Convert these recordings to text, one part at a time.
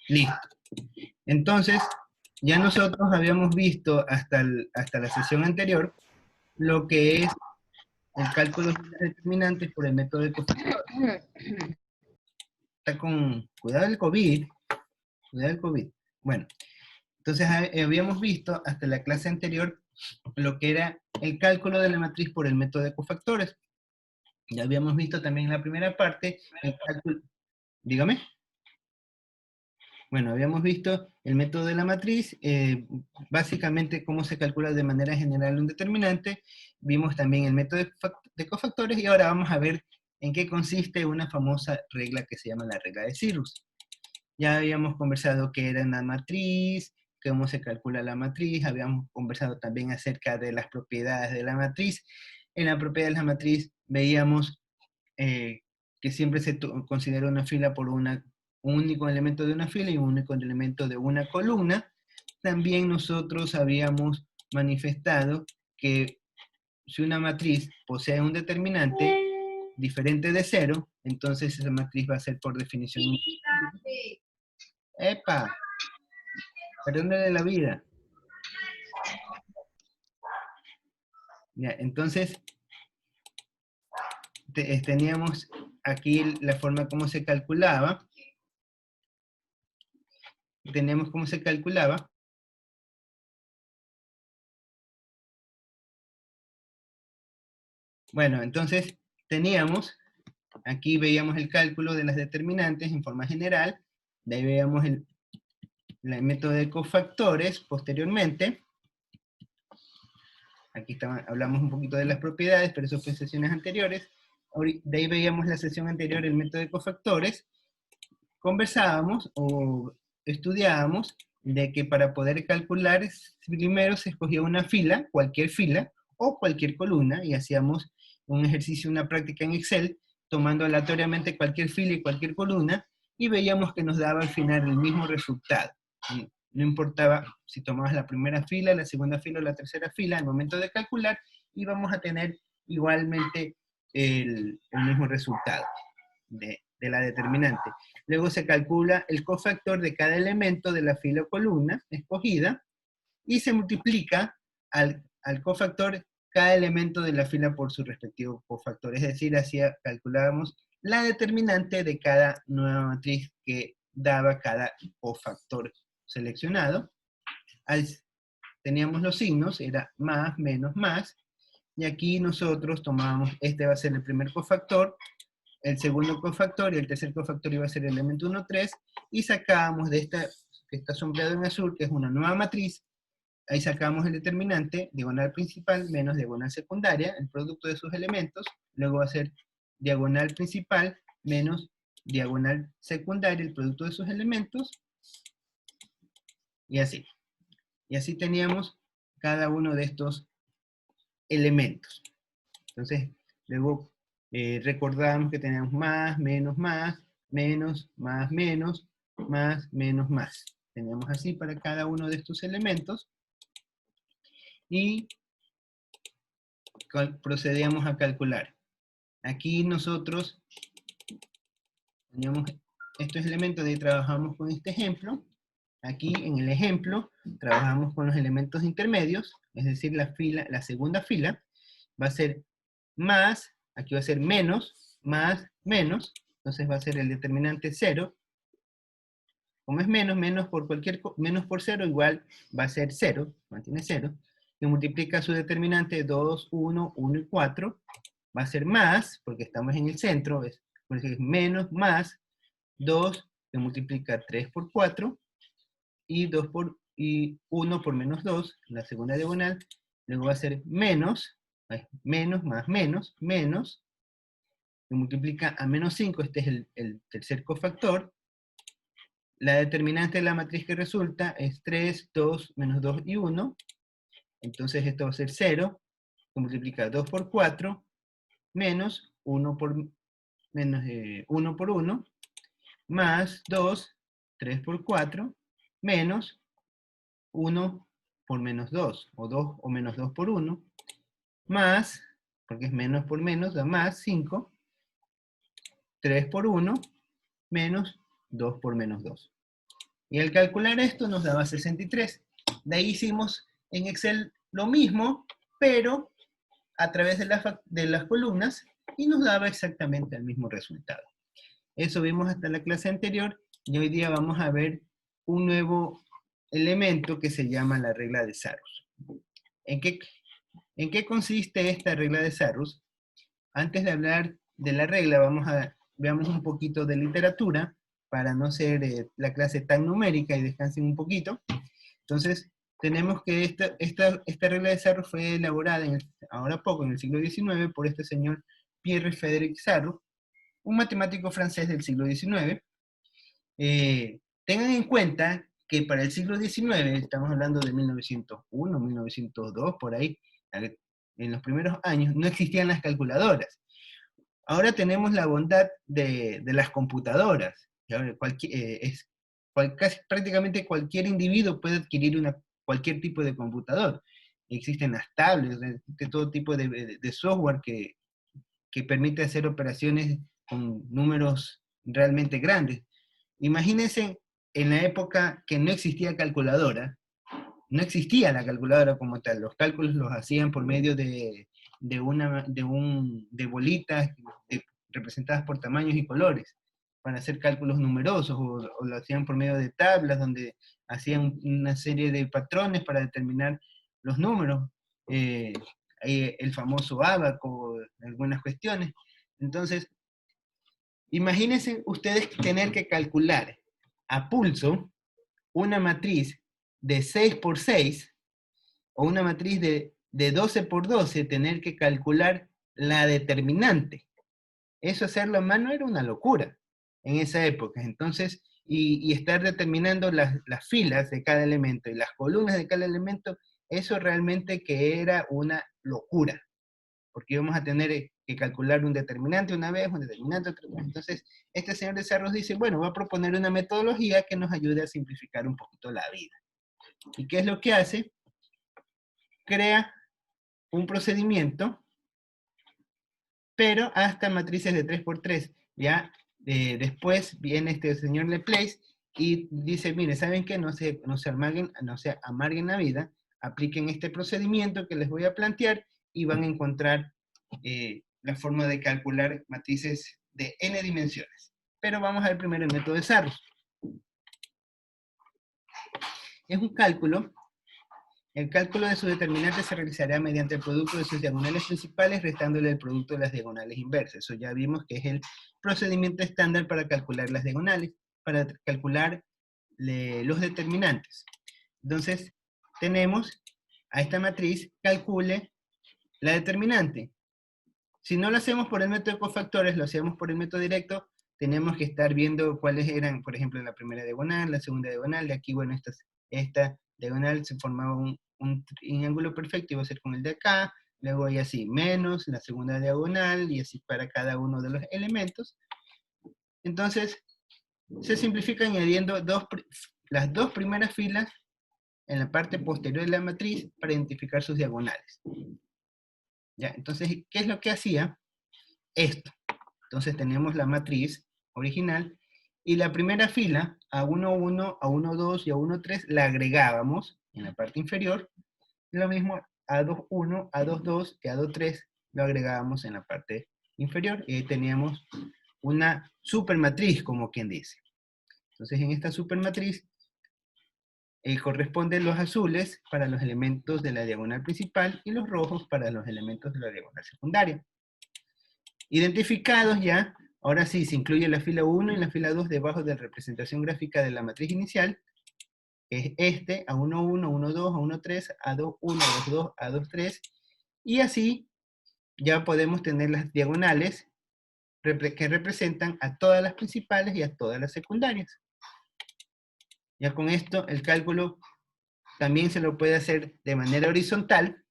Listo. Entonces, ya nosotros habíamos visto hasta la sesión anterior lo que es el cálculo de las determinantes por el método de cofactores. Está con cuidado del COVID, cuidado del COVID. Bueno, entonces habíamos visto hasta la clase anterior lo que era el cálculo de la matriz por el método de cofactores. Ya habíamos visto también en la primera parte el cálculo. Dígame. Bueno, habíamos visto el método de la matriz, básicamente cómo se calcula de manera general un determinante. Vimos también el método de cofactores y ahora vamos a ver en qué consiste una famosa regla que se llama la regla de Cyrus. Ya habíamos conversado qué era una matriz, cómo se calcula la matriz, habíamos conversado también acerca de las propiedades de la matriz. En la propiedad de la matriz veíamos que siempre se considera una fila por un único elemento de una fila y un único elemento de una columna. También nosotros habíamos manifestado que si una matriz posee un determinante diferente de cero, entonces esa matriz va a ser por definición. ¡Epa! Perdónale la vida. Ya, entonces, teníamos aquí la forma como se calculaba. Tenemos cómo se calculaba. Bueno, entonces teníamos, aquí veíamos el cálculo de las determinantes en forma general, de ahí veíamos el método de cofactores posteriormente. Aquí hablamos un poquito de las propiedades, pero eso fue en sesiones anteriores. De ahí veíamos la sesión anterior el método de cofactores. Conversábamos o estudiábamos de que para poder calcular, primero se escogía una fila, cualquier fila, o cualquier columna, y hacíamos un ejercicio, una práctica en Excel, tomando aleatoriamente cualquier fila y cualquier columna, y veíamos que nos daba al final el mismo resultado. No importaba si tomabas la primera fila, la segunda fila o la tercera fila, al momento de calcular, íbamos a tener igualmente el mismo resultado de la determinante. Luego se calcula el cofactor de cada elemento de la fila o columna escogida, y se multiplica al cofactor cada elemento de la fila por su respectivo cofactor. Es decir, así calculábamos la determinante de cada nueva matriz que daba cada cofactor seleccionado. Teníamos los signos, era más, menos, más, y aquí nosotros tomábamos, este va a ser el primer cofactor, el segundo cofactor y el tercer cofactor iba a ser el elemento 1, 3, y sacábamos de esta, que está sombreado en azul, que es una nueva matriz. Ahí sacamos el determinante, diagonal principal menos diagonal secundaria, el producto de sus elementos. Luego va a ser diagonal principal menos diagonal secundaria, el producto de sus elementos. Y así. Y así teníamos cada uno de estos elementos. Entonces, luego recordamos que teníamos más, menos, más, menos, más, menos, más, menos, más. Teníamos así para cada uno de estos elementos. Y procedíamos a calcular. Aquí nosotros teníamos estos elementos y trabajamos con este ejemplo. Aquí en el ejemplo trabajamos con los elementos intermedios, es decir, la segunda fila va a ser más, aquí va a ser menos, más, menos, entonces va a ser el determinante 0. Como es menos, menos por 0 igual va a ser 0, mantiene 0, que multiplica su determinante 2, 1, 1 y 4, va a ser más, porque estamos en el centro, es menos, más, 2, que multiplica 3 por 4, y 1 por menos 2, la segunda diagonal, luego va a ser menos más menos, menos, que multiplica a menos 5, este es el tercer cofactor. La determinante de la matriz que resulta es 3, 2, menos 2 y 1, entonces esto va a ser 0, que multiplica 2 por 4, menos 1 por, 1, más 2, 3 por 4, menos 1 por menos 2, o 2 o menos 2 por 1, más, porque es menos por menos, da más 5, 3 por 1, menos 2 por menos 2. Y al calcular esto nos daba 63. De ahí hicimos en Excel lo mismo, pero a través de las columnas, y nos daba exactamente el mismo resultado. Eso vimos hasta la clase anterior, y hoy día vamos a ver un nuevo elemento que se llama la regla de Sarrus. ¿En qué consiste esta regla de Sarrus? Antes de hablar de la regla, veamos un poquito de literatura, para no ser la clase tan numérica y descansen un poquito. Entonces, tenemos que esta regla de Sarrus fue elaborada ahora poco, en el siglo XIX, por este señor Pierre-Frédéric Sarrus, un matemático francés del siglo XIX. Tengan en cuenta que para el siglo XIX, estamos hablando de 1901, 1902, por ahí, en los primeros años, no existían las calculadoras. Ahora tenemos la bondad de las computadoras. Casi prácticamente cualquier individuo puede adquirir cualquier tipo de computador. Existen las tablets, de todo tipo de software que permite hacer operaciones con números realmente grandes. Imagínense en la época que no existía calculadora, no existía la calculadora como tal, los cálculos los hacían por medio de bolitas representadas por tamaños y colores, para hacer cálculos numerosos, o lo hacían por medio de tablas, donde hacían una serie de patrones para determinar los números, el famoso ábaco, algunas cuestiones. Entonces, imagínense ustedes tener que calcular a pulso una matriz de 6 por 6 o una matriz de 12 por 12, tener que calcular la determinante. Eso hacerlo a mano era una locura en esa época. Entonces, y estar determinando las filas de cada elemento y las columnas de cada elemento, eso realmente que era una locura, porque íbamos a tener que calcular un determinante una vez, un determinante otra vez. Entonces, este señor de Sarrus dice, bueno, va a proponer una metodología que nos ayude a simplificar un poquito la vida. ¿Y qué es lo que hace? Crea un procedimiento, pero hasta matrices de 3×3. Ya después viene este señor Laplace y dice, mire, ¿saben qué? No se amarguen la vida, apliquen este procedimiento que les voy a plantear y van a encontrar la forma de calcular matrices de n dimensiones. Pero vamos a ver primero el método de Sarrus. Es un cálculo. El cálculo de su determinante se realizará mediante el producto de sus diagonales principales, restándole el producto de las diagonales inversas. Eso ya vimos que es el procedimiento estándar para calcular las diagonales, para calcular los determinantes. Entonces, tenemos a esta matriz, calcule la determinante. Si no lo hacemos por el método de cofactores, lo hacemos por el método directo, tenemos que estar viendo cuáles eran, por ejemplo, la primera diagonal, la segunda diagonal, de aquí, bueno, esta diagonal se formaba un triángulo perfecto, iba a ser con el de acá, luego hay así, menos la segunda diagonal, y así para cada uno de los elementos. Entonces, se simplifica añadiendo las dos primeras filas en la parte posterior de la matriz para identificar sus diagonales. ¿Ya? Entonces, ¿qué es lo que hacía? Esto. Entonces tenemos la matriz original, y la primera fila, A11, A12 y A13, la agregábamos en la parte inferior, y lo mismo A21, A22 y A23 lo agregábamos en la parte inferior, y ahí teníamos una supermatriz, como quien dice. Entonces en esta supermatriz corresponden los azules para los elementos de la diagonal principal y los rojos para los elementos de la diagonal secundaria. Identificados ya, ahora sí, se incluye la fila 1 y la fila 2 debajo de la representación gráfica de la matriz inicial, que es A11, A12, A13, A21, A22, A23, y así ya podemos tener las diagonales que representan a todas las principales y a todas las secundarias. Ya con esto el cálculo también se lo puede hacer de manera horizontal.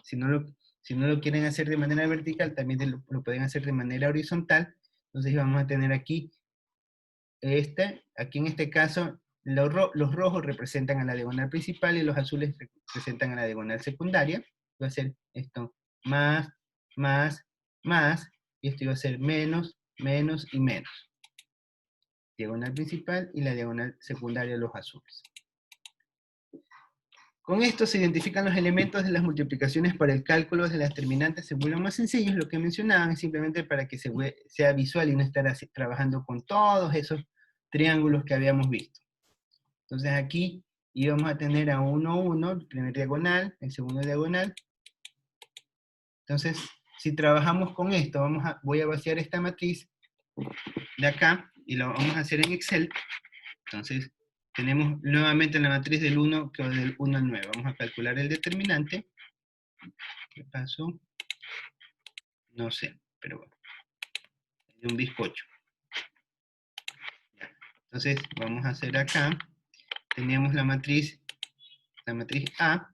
Si no lo quieren hacer de manera vertical, también lo pueden hacer de manera horizontal. Entonces vamos a tener aquí, aquí en este caso, los rojos representan a la diagonal principal y los azules representan a la diagonal secundaria. Va a ser esto más, más, más, y esto iba a ser menos, menos y menos. diagonal principal y la diagonal secundaria, los azules. Con esto se identifican los elementos de las multiplicaciones para el cálculo de las determinantes, se vuelven más sencillos. Lo que mencionaban es simplemente para que sea visual y no estar así, trabajando con todos esos triángulos que habíamos visto. Entonces aquí íbamos a tener a 1, 1, el primer diagonal, el segundo diagonal. Entonces, si trabajamos con esto, voy a vaciar esta matriz de acá y lo vamos a hacer en Excel. Entonces, tenemos nuevamente la matriz del 1, que va del 1 al 9. Vamos a calcular el determinante. ¿Qué pasó? No sé, pero bueno. De un bizcocho. Ya. Entonces, vamos a hacer acá. Teníamos la matriz A.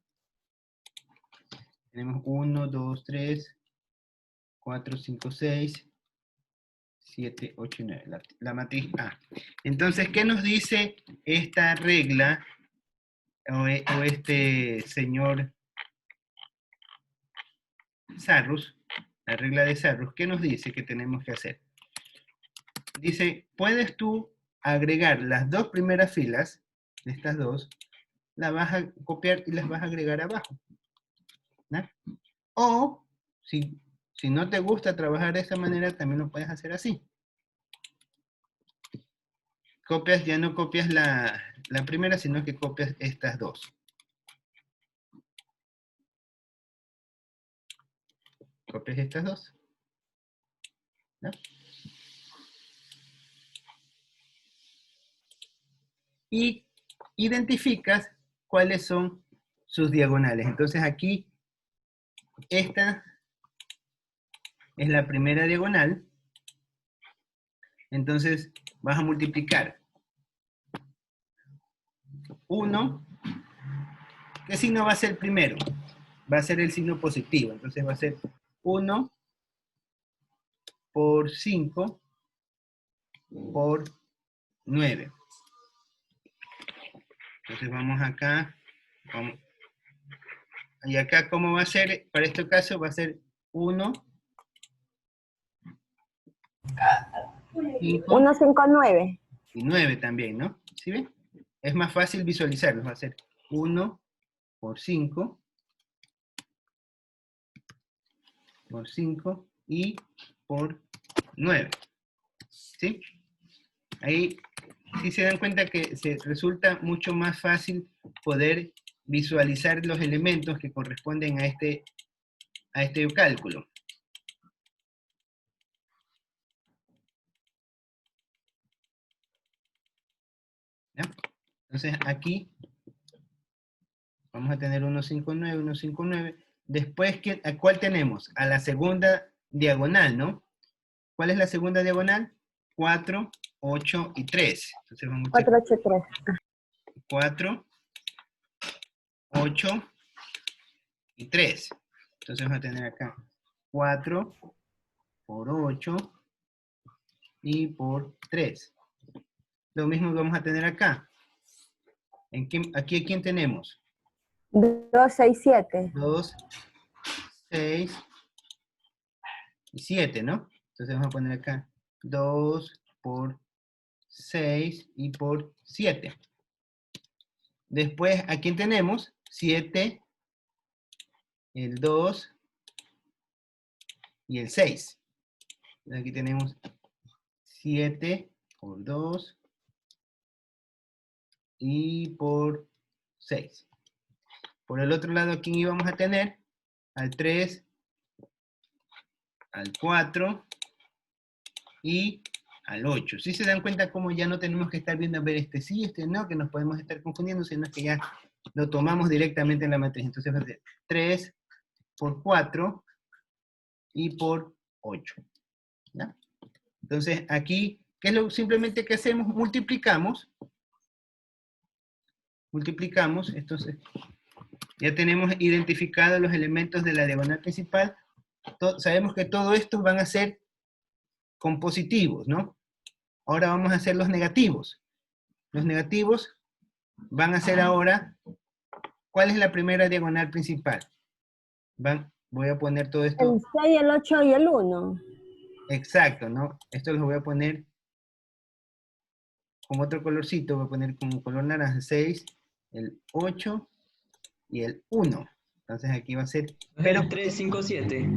Tenemos 1, 2, 3, 4, 5, 6, 7, 8 y 9. La matriz A. Entonces, ¿qué nos dice esta regla o este señor Sarrus? La regla de Sarrus, ¿qué nos dice que tenemos que hacer? Dice, puedes tú agregar las dos primeras filas, de estas dos, las vas a copiar y las vas a agregar abajo, ¿no? O, si no te gusta trabajar de esa manera, también lo puedes hacer así. Ya no copias la primera, sino que copias estas dos. Copias estas dos, ¿no? Y identificas cuáles son sus diagonales. Entonces aquí, esta es la primera diagonal. Entonces vas a multiplicar 1. ¿Qué signo va a ser primero? Va a ser el signo positivo. Entonces va a ser 1 por 5 por 9. Entonces vamos acá. Y acá, ¿cómo va a ser? Para este caso va a ser 1, 5, 1, 5, 9. y 9 también, ¿no? ¿Sí ven? Es más fácil visualizarlos. Va a ser 1 por 5 por 5 y por 9. ¿Sí? Ahí sí se dan cuenta que resulta mucho más fácil poder visualizar los elementos que corresponden a este cálculo. ¿Ya? Entonces aquí vamos a tener 1, 5, 9, 1, 5, 9. Después, ¿a cuál tenemos? A la segunda diagonal, ¿no? ¿Cuál es la segunda diagonal? 4, 8 y 3. Entonces vamos a 4, 8, 3. 4, 8 y 3. Entonces vamos a tener acá 4 por 8 y por 3. Lo mismo vamos a tener acá. Aquí, ¿a quién tenemos? 2, 6, 7. 2, 6 y 7, ¿no? Entonces vamos a poner acá 2 por 6 y por 7. Después, ¿a quién tenemos? 7, el 2 y el 6. Entonces aquí tenemos 7 por 2 y por 6. Por el otro lado, ¿a quién íbamos a tener? Al 3, al 4 y al 8. Si se dan cuenta cómo ya no tenemos que estar viendo a ver este sí, este no, que nos podemos estar confundiendo, sino que ya lo tomamos directamente en la matriz. Entonces va a ser 3 por 4 y por 8. ¿Ya? Entonces aquí, ¿qué es lo simplemente que hacemos? Multiplicamos. Entonces ya tenemos identificados los elementos de la diagonal principal. Sabemos que todo esto van a ser compositivos, ¿no? Ahora vamos a hacer los negativos. Los negativos van a ser ahora, ¿cuál es la primera diagonal principal? Voy a poner todo esto. El 6, el 8 y el 1. Exacto, ¿no? Esto lo voy a poner con otro colorcito, voy a poner como color naranja 6, el 8 y el 1. Entonces aquí va a ser, pero El 357.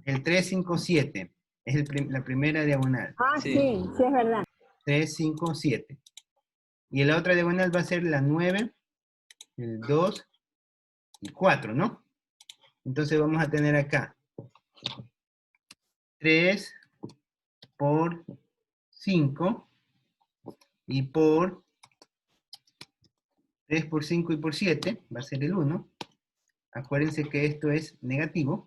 el 3, 5, 7 es la primera diagonal. Ah, Sí. sí, sí es verdad. 3, 5, 7. Y la otra diagonal va a ser la 9, el 2 y 4, ¿no? Entonces vamos a tener acá 3 por 5 y por 3 por 5 y por 7 va a ser el 1. Acuérdense que esto es negativo.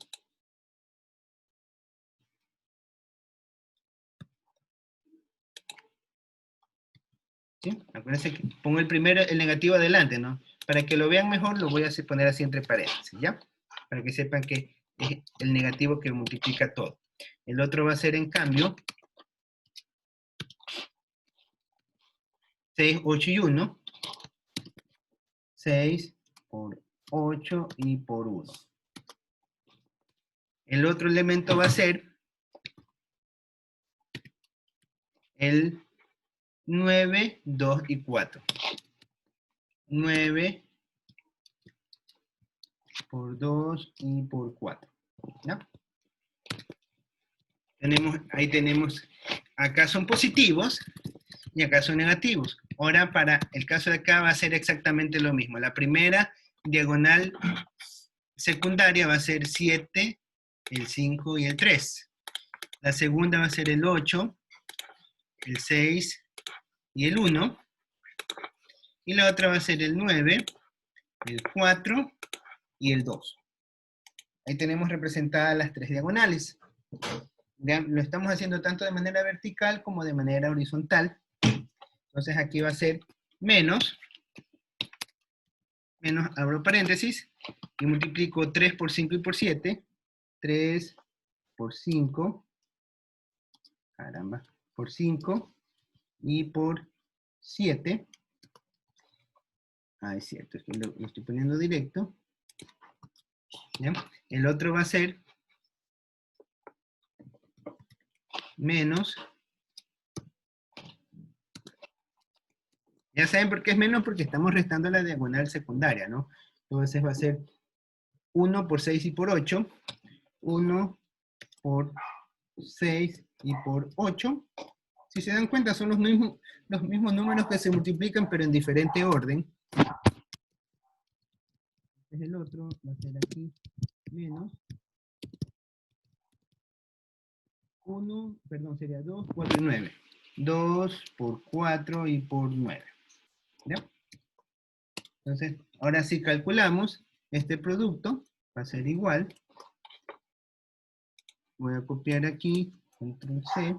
¿Sí? Acuérdense que pongo el negativo adelante, ¿no? Para que lo vean mejor, lo voy a poner así entre paréntesis, ¿ya? Para que sepan que es el negativo que multiplica todo. El otro va a ser, en cambio, 6, 8 y 1. 6 por 8 y por 1. El otro elemento va a ser el 9, 2 y 4. 9 por 2 y por 4. ¿Ya? Ahí tenemos, acá son positivos y acá son negativos. Ahora para el caso de acá va a ser exactamente lo mismo. La primera diagonal secundaria va a ser 7, el 5 y el 3. La segunda va a ser el 8, el 6 y el 1. Y la otra va a ser el 9, el 4 y el 2. Ahí tenemos representadas las tres diagonales. Ya lo estamos haciendo tanto de manera vertical como de manera horizontal. Entonces aquí va a ser menos, abro paréntesis, y multiplico 3 por 5 y por 7. 3 por 5, caramba, por 5 y por 7. Ah, es cierto, esto lo estoy poniendo directo. ¿Ya? El otro va a ser menos. Ya saben por qué es menos, porque estamos restando la diagonal secundaria, ¿no? Entonces va a ser 1 por 6 y por 8. 1 por 6 y por 8. Si se dan cuenta, son los mismos números que se multiplican, pero en diferente orden. Este es el otro, va a ser aquí menos 1, perdón, sería 2, 4 y 9. 2 por 4 y por 9. ¿Ya? Entonces, ahora si calculamos, este producto va a ser igual. Voy a copiar aquí, control C,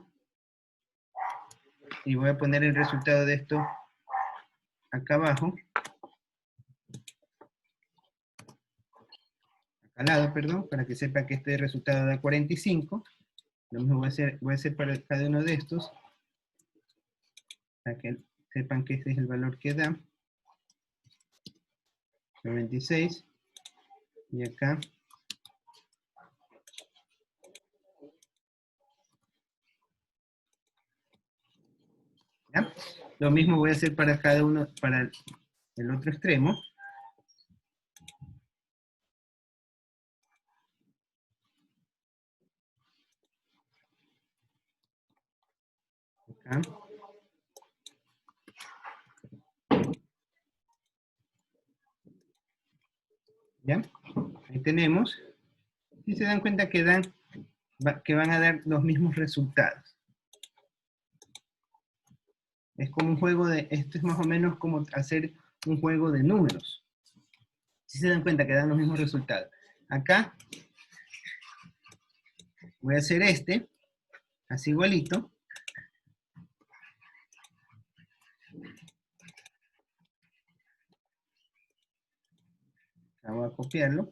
y voy a poner el resultado de esto acá abajo. Acá al lado, perdón, para que sepa que este resultado da 45. Lo mismo voy a hacer para cada uno de estos, para que sepan que este es el valor que da. 96. Y acá. ¿Ya? Lo mismo voy a hacer para cada uno, para el otro extremo. Acá. ¿Ya? Ahí tenemos. Y se dan cuenta que van a dar los mismos resultados. Es como un juego esto es más o menos como hacer un juego de números. Si se dan cuenta que dan los mismos resultados. Acá voy a hacer así igualito. Acá voy a copiarlo.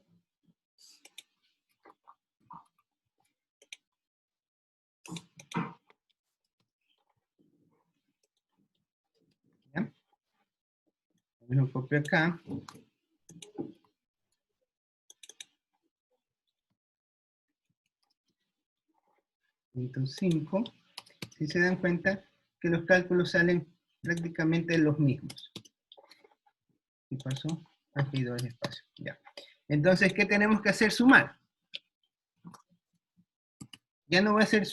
¿Ya? Lo copio acá. 5. Si se dan cuenta, que los cálculos salen prácticamente los mismos. ¿Qué pasó? Aquí hay dos espacios. Ya. Entonces, ¿qué tenemos que hacer? Sumar. Ya no voy a hacer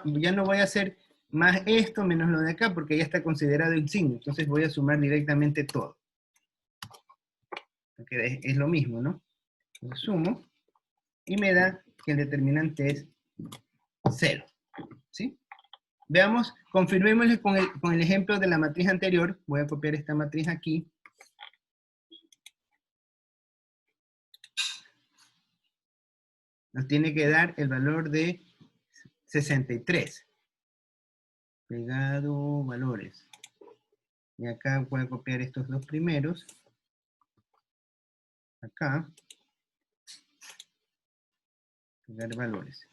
ya no voy a hacer más esto menos lo de acá, porque ya está considerado el signo. Entonces voy a sumar directamente todo. Porque es lo mismo, ¿no? Entonces sumo y me da que el determinante es 0. ¿Sí? Veamos, confirmémosle con el ejemplo de la matriz anterior. Voy a copiar esta matriz aquí. Nos tiene que dar el valor de 63. Pegado valores. Y acá voy a copiar estos dos primeros. Acá. Pegar valores.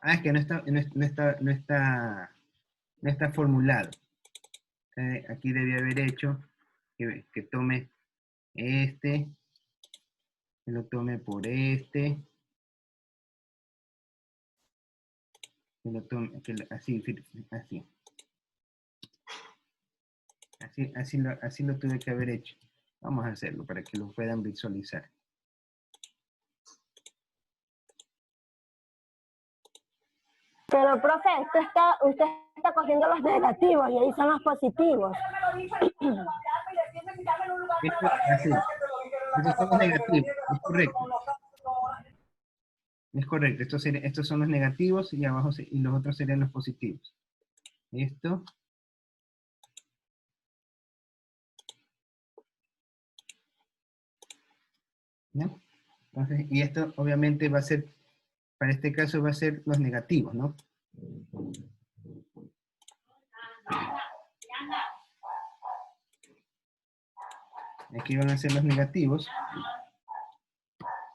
Ah, es que no está formulado. Aquí debía haber hecho que tome este, que lo tome por este, que lo tome, así. Así lo tuve que haber hecho. Vamos a hacerlo para que lo puedan visualizar. Pero, profe, usted está cogiendo los negativos y ahí son los positivos. Así. Estos son los negativos, es correcto. Es correcto, estos son los negativos y abajo y los otros serían los positivos. Esto. ¿No? Entonces, y esto obviamente va a ser, para este caso va a ser los negativos, ¿no? Aquí van a ser los negativos,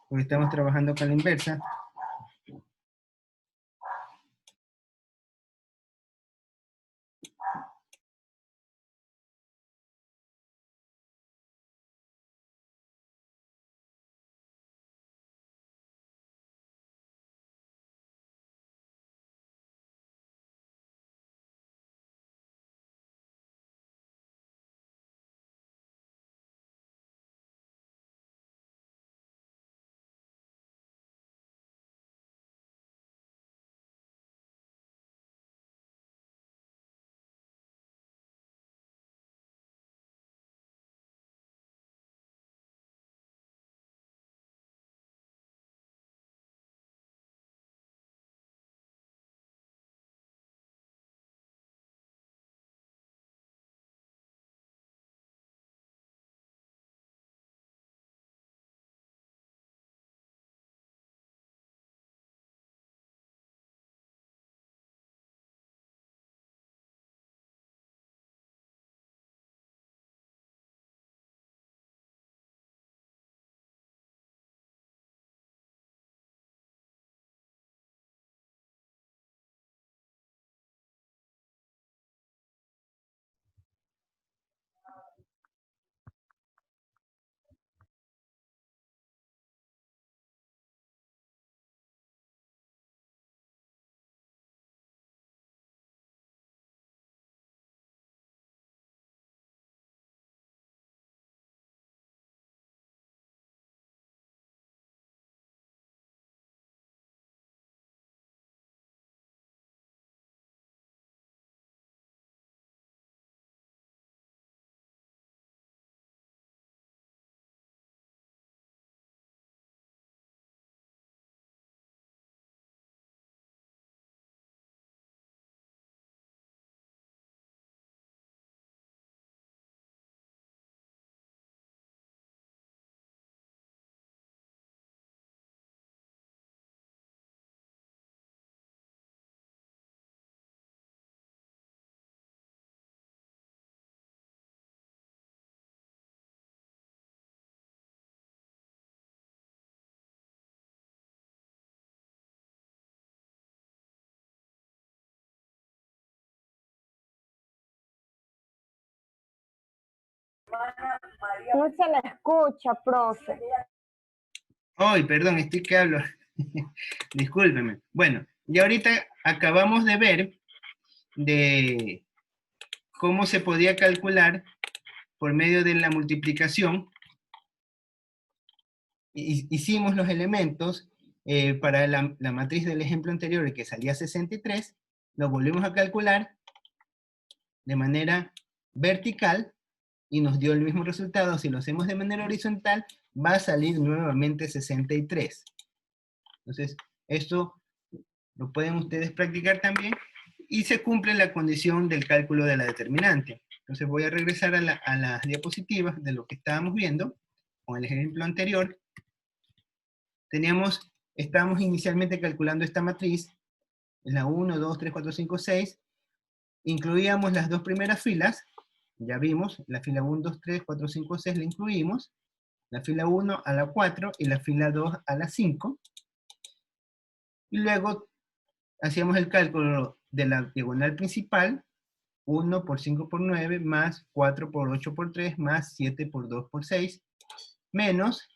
porque estamos trabajando con la inversa. No se le escucha, profe. Ay, perdón, estoy que hablo. Discúlpeme. Bueno, y ahorita acabamos de ver de cómo se podía calcular por medio de la multiplicación. Hicimos los elementos para la matriz del ejemplo anterior, que salía 63, lo volvimos a calcular de manera vertical y nos dio el mismo resultado. Si lo hacemos de manera horizontal, va a salir nuevamente 63. Entonces, esto lo pueden ustedes practicar también y se cumple la condición del cálculo de la determinante. Entonces voy a regresar a las diapositivas de lo que estábamos viendo con el ejemplo anterior. Estábamos inicialmente calculando esta matriz, la 1, 2, 3, 4, 5, 6, incluíamos las dos primeras filas, ya vimos, la fila 1, 2, 3, 4, 5, 6 la incluimos, la fila 1 a la 4 y la fila 2 a la 5, y luego hacíamos el cálculo de la diagonal principal, 1 por 5 por 9, más 4 por 8 por 3, más 7 por 2 por 6, menos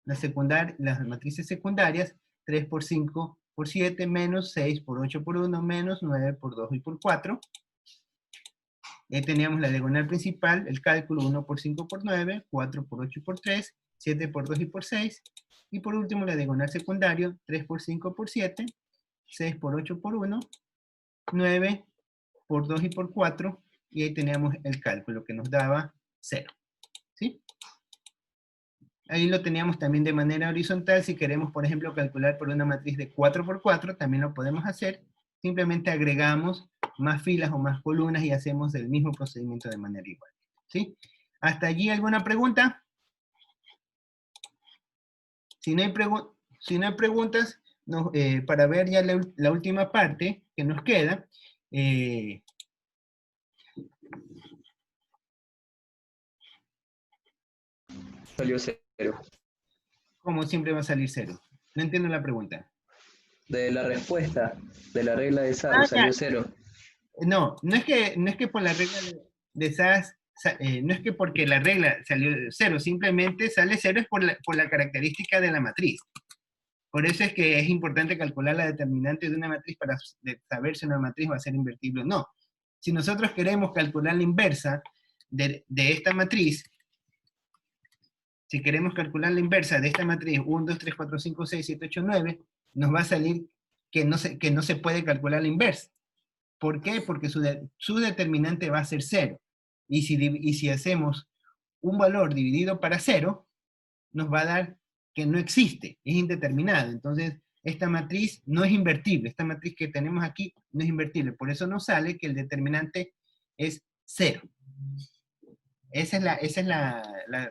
las matrices secundarias, 3 por 5 por 7, menos 6 por 8 por 1, menos 9 por 2 y por 4. Ahí teníamos la diagonal principal, el cálculo 1 por 5 por 9, 4 por 8 por 3, 7 por 2 y por 6. Y por último la diagonal secundario, 3 por 5 por 7, 6 por 8 por 1, 9 por 2 y por 4. Y ahí teníamos el cálculo que nos daba 0. ¿Sí? Ahí lo teníamos también de manera horizontal. Si queremos, por ejemplo, calcular por una matriz de 4 por 4, también lo podemos hacer. Simplemente agregamos más filas o más columnas y hacemos el mismo procedimiento de manera igual. ¿Sí? ¿Hasta allí alguna pregunta? Si no hay preguntas, para ver ya la última parte que nos queda, Salió 0. como siempre va a salir 0. No entiendo la pregunta. De la respuesta de la regla de SAR salió 0. No es que por la regla de SAS, no es que porque la regla salió 0, simplemente sale 0 es por la característica de la matriz. Por eso es que es importante calcular la determinante de una matriz para saber si una matriz va a ser invertible o no. Si nosotros queremos calcular la inversa de esta matriz, si queremos calcular la inversa de esta matriz 1, 2, 3, 4, 5, 6, 7, 8, 9, nos va a salir que no se puede calcular la inversa. ¿Por qué? Porque su determinante va a ser 0. Y si hacemos un valor dividido para 0, nos va a dar que no existe, es indeterminado. Entonces, esta matriz no es invertible. Esta matriz que tenemos aquí no es invertible. Por eso nos sale que el determinante es 0. Esa es la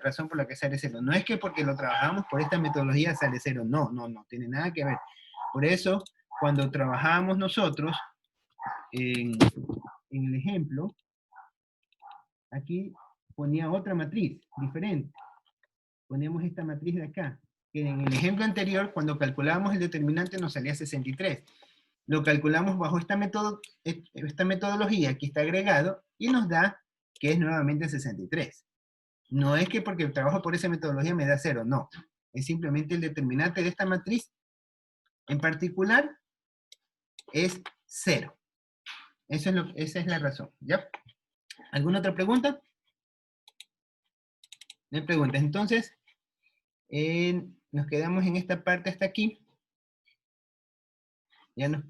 razón por la que sale 0. No es que porque lo trabajamos por esta metodología sale 0. No tiene nada que ver. Por eso, cuando trabajamos nosotros en el ejemplo, aquí ponía otra matriz diferente. Ponemos esta matriz de acá, que en el ejemplo anterior, cuando calculábamos el determinante, nos salía 63. Lo calculamos bajo esta metodología, aquí está agregado, y nos da que es nuevamente 63. No es que porque trabajo por esa metodología me da 0, no. Es simplemente el determinante de esta matriz, en particular, es 0. Esa es la razón, ¿ya? ¿Alguna otra pregunta? No hay preguntas. Entonces, nos quedamos en esta parte hasta aquí. Ya no.